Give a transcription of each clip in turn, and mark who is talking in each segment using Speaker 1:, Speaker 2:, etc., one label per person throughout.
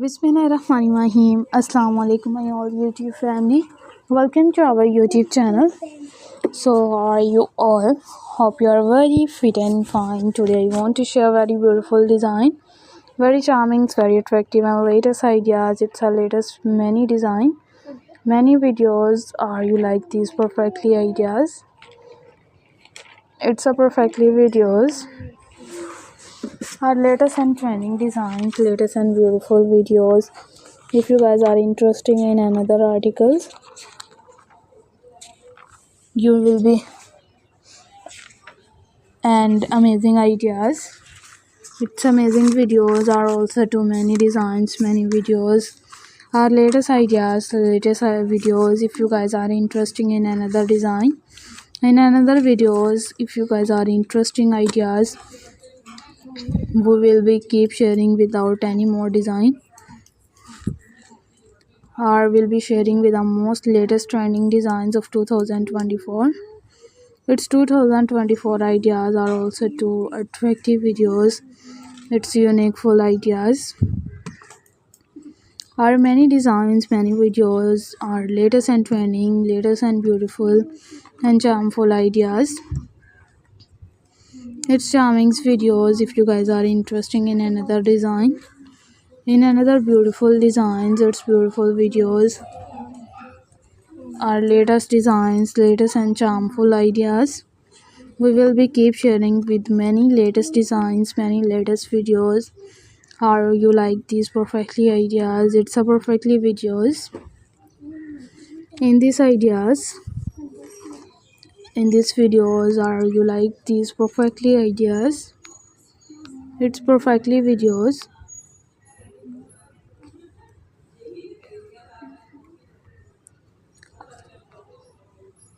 Speaker 1: Bismillahirrahmanirrahim. Assalamu alaikum my all YouTube family. Welcome to our YouTube channel. So how are you all? Hope you are very fit and fine. Today I want to share very beautiful design. Very charming, very attractive and latest ideas. It's our latest many design. Many videos. Are you like these perfectly ideas? It's a perfectly videos. Our latest and trending designs, latest and beautiful videos. If you guys are interested in another articles, you will be and amazing ideas. It's amazing videos are also too many designs, many videos. Our latest ideas, latest videos. If you guys are interested in another design, in another videos, if you guys are interesting ideas, we will be keep sharing without any more design. Or will be sharing with the most latest trending designs of 2024. Its 2024 ideas are also two attractive videos. It's unique full ideas. Are many designs, many videos are latest and trending, latest and beautiful and charmful ideas. It's charming videos. If you guys are interested in another design, in another beautiful designs, it's beautiful videos. Our latest designs, latest and charmful ideas. We will be keep sharing with many latest designs, many latest videos. How you like these perfectly ideas? It's a perfectly videos. In these ideas, in these videos, are you like these perfectly ideas? It's perfectly videos.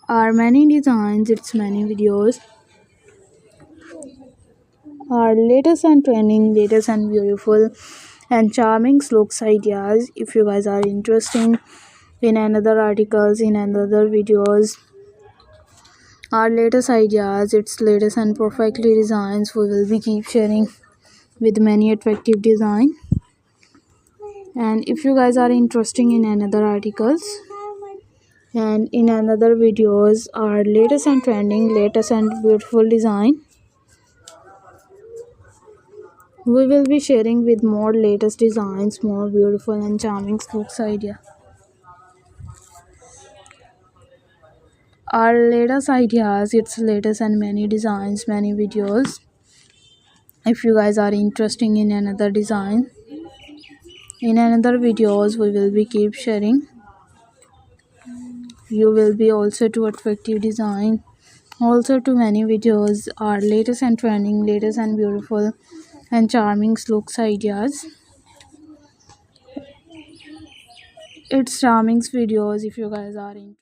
Speaker 1: Are many designs, it's many videos. Our latest and trending, latest and beautiful and charming looks ideas. If you guys are interested in another articles, in another videos, our latest ideas, its latest and perfectly designs, we will be keep sharing with many attractive design. And if you guys are interested in another articles and in another videos, our latest and trending, latest and beautiful design, we will be sharing with more latest designs, more beautiful and charming looks idea. Our latest ideas, its latest and many designs, many videos. If you guys are interested in another design, in another videos, we will be keep sharing. You will be also to attractive design, also to many videos are latest and trending, latest and beautiful and charming looks ideas. It's charming videos. If you guys are in